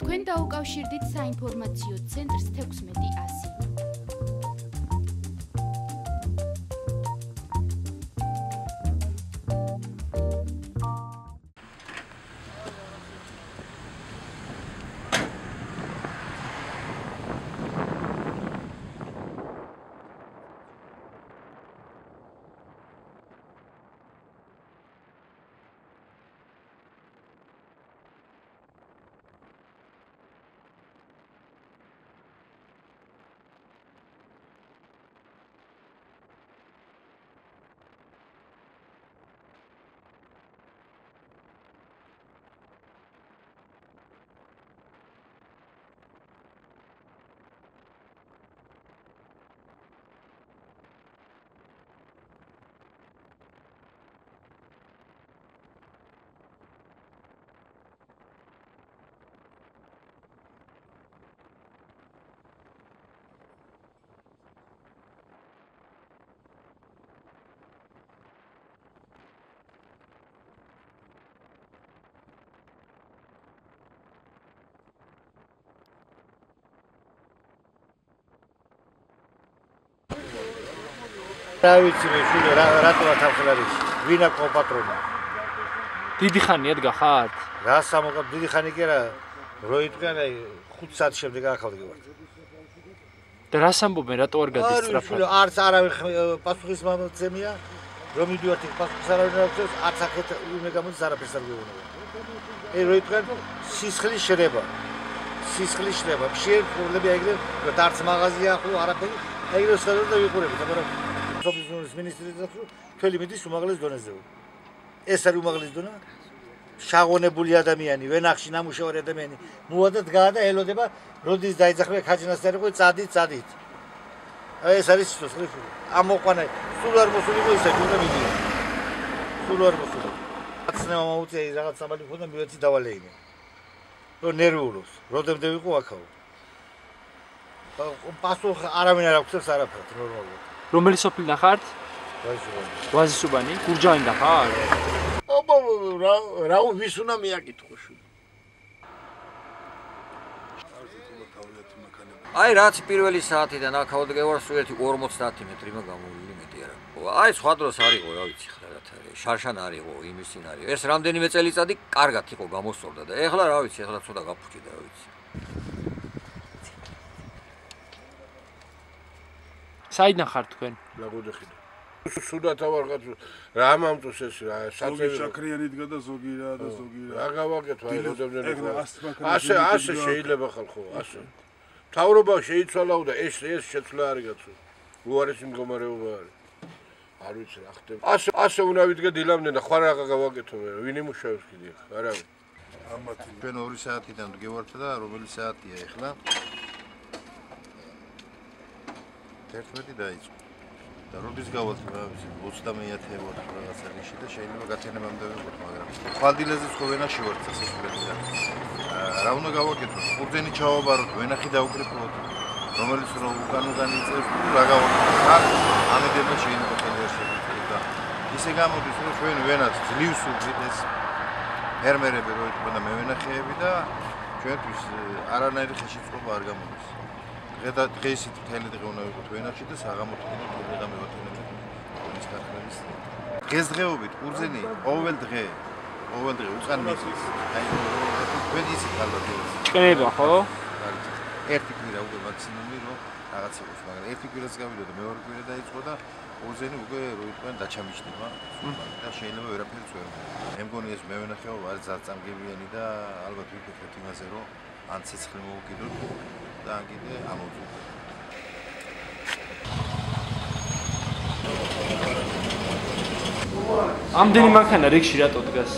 თქვენ დაუკავშირდით საინფორმაციო ცენტრს 1600. რა ვიცი მე შვილო რატოა თავხელარის ვინა კოპატრონა დიდი ხანია დგახართ რა სამოკა დიდი ხანი კი არა როიტყვიან აი 5 საათის შემდეგ ახალდი ვარ და რას ამბობენ რატო არ გადის სწრაფად არც არავინ პასუხის მომცემია რომ მიდივართ იქ პასუხის არავინ არ აქვს არც ახეთ უნდა გამოდის არაფერს არ გვეუბნება აი როიტყვიან სისხლის შრება შეიძლება ეგრე რომ არც მაღაზია ხო არაფერი ეგრე შეხედოთ და ვიყურებით მაგრამ სოფლის მინისტრის თველი მიდის უმაღლეს დონეზე. ეს არის უმაღლესი დონა. შაღონებული ადამიანი, ვენახში ნამუშევარი ადამიანი. მოადა დგაა და ელოდება, როდის დაიძახება ხაჯნასტარიყო წადით. ეს არის სიცოცხლე. ამოყვანა სულ არ მოსულიყო ისე უნდა მიდიო. სულ არ მოსულიყო. აცნება მოუწია რაღაც სამალი ხო და მივეცი დავალეინე. რომ ნერვიულობს. როდემდე ვიყო აქაო. პასუხ არავინ არ აქვს არაფერს ნორმალურად. რომელი სოფლი ნახართ? ვაზისუბანი. გურჯაანი ნახარ? აბა რა ვის უნდა მიაკითხო შვილი? აი რაც პირველი საათიდან აქაოდ გევარ სულ 50 მეტრი მაგ გამოვილი მეტი არა. აი სხვა დროს არისო რა ვიცი ხლა რა თქმა შარშან არისო იმის წინ არის. ეს რამდენიმე წელიწადი კარგად იყო გამოსწორდა და ეხლა რა ვიცი ეხლა ცოტა გაფუჭიდა რა ვიცი. საიდან ხართ თქვენ? ლაგოდეხიდან. სუდათ ავარღაც რა მამწოს ეს რა საწევი შაქრიანი დგა და ზოგი რა. რა გავაკეთო აი როდემდე ასე შეიძლება ხალხო ასე. მთავრობა შეიცვალაო და ეს შეცვლა არ გაცო. უარესი მდგომარეობა არის. არ ვიცი რა ხდება. ასე უნდა ვიდგე დილამდე და ხარ რა გავაკეთო მე ვინ იმუშავებს კიდე არავინ. ამათი ჩვენ 2 საათიდან ვდგევართ და რომელი საათია ეხლა? 11 დაიწყო. და როდის გავალთ რა ვიცი 30-ე ვარ რაღაცა რიში და შეიძლება გათენებამდე ვიყოთ მაგრამ ხვალდილეზეც ხო ვენაში ვარ წესისვლიდან რა უნდა გავაკეთოთ ყურძენი ჩავაბაროთ ვენახი დავუკრიფოთ რომელიც რომ უკანოდან იწევს რა გავაკეთოთ ამედემა შეიძლება ხელში და ისე გამოდის რომ ჩვენ ვენაც ძლივს უვით ეს ფერმერები რო იყო და მე ვენახეები და ჩვენთვის არანაირი ხელშეწყობა არ გამოდის დღეისით მთელი დღე უნდა ვიყოთ ვენაში და საღამოთი და მევათენები ის ქართლის დღესდღეობით ყურძენი ყოველ დღე უკან მისის აი თქვენ იცით ალბათ ჭკნება ხო? ერთი კვირა უკვე მაქსიმუმი რომ რაღაც იყოს მაგრამ ერთი კვირაც გავიდა და მეორე კვირა დაიწყო და ყურძენი უკვე რო იყვნენ დაჩამიშდება და შეიძლება ვერაფერს ვერ მე მგონი ეს მე ვენახეო არის ძარწამგებიანი და ალბათ ვიფიქრეთ იმაზე რომ ან ცეცხლი მოვუკიდოთ და ან კიდე ამოვუწოთ. ამდენი მანქანა რიგში რატო დგას?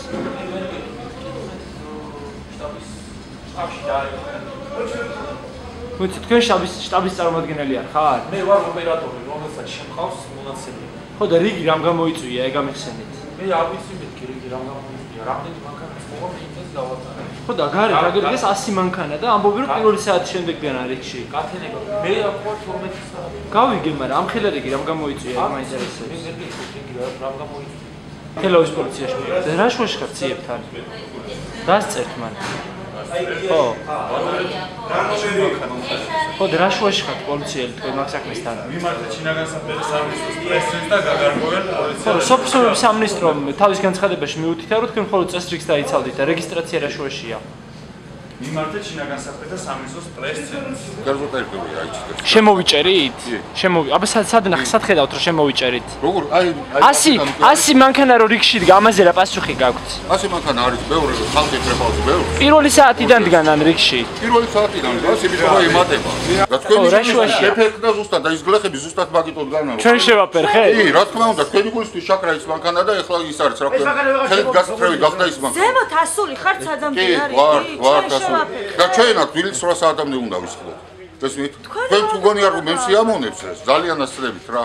ვიცი თქვენ შტაბის წარმომადგენელი ხარ? მე ვარ ოპერატორი, რომელსაც შემყავს მონაცემები. ხო და რიგი რამ გამოიწვია ეგ ამიხსენით? მე არ ვიცი მეთქი რიგი რამ გამოიწვია, რამდენი მანქანას მოვა მე იმას დავატანე. ხო და გარეთ აგერგეს 100 მანქანა და ამბობენ რომ პირველი საათის შემდეგდან არის რიგში. გათენება. მე ახლა 12 საათი. გავიგე, მაგრამ ამ ხელა რიგი რამ გამოიწვია ეგ მაინტერესებს. მე რიგი რამ გამოიწვია. თელავის პოლიციაში მივიდეთ. რა შუაში ხარ ციებთან? დასწერთ მან. ხო. ხო, რა შუაში ხარ პოლიციელი თქვენ მაგ საქმესთან? მიმართა ჩინაგანსამხედრო სამინისტროს პრეზიდენტს და გაგარკვევენ პოლიცია. ხო, სოფლის სამინისტრომ თავის განცხადებაში მიუთითა, რომ თქვენ მხოლოდ წესრიგს დაიცავდით და რეგისტრაცია რა შუაშია. მიმართა ჩინაგანსამხედრო სამინისტროს პრეზიდენტს. გარკვეული აიჩით. შემოვიჭერით? აბა სად ხედავთ რომ შემოვიჭერით? როგორ? აი 100 მანქანა რო რიგში დგა, ამაზე რა პასუხი გაქვთ? 100 მანქანა არის ბევრი, ხალხი ტრეფავს ბევრი. პირველი საათიდან დგანან რიგში. პირველი საათიდან დგას, იმითობა იმატება. რა თქვენი ეფექტი და ზუსტად და ის გლეხები ზუსტად მაგიტო დგანან. ჩვენ შევაფერხეთ? კი, რა თქმა უნდა, თქვენი გულისთვის შაქრა ის მანქანა და ეხლა ის არის, რა ქვია. ხელით გასწრები გახდა ის მანქანა. ზემოთ ასული ხარ სadzამბი არის? ვარ, და ჩვენ აქ დილის 8 საათამდე უნდა ვისხდეთ. ესმით? თქვენ თუ გონია რომ მე სიამოვნებს ეს ძალიან ასწრებით რა.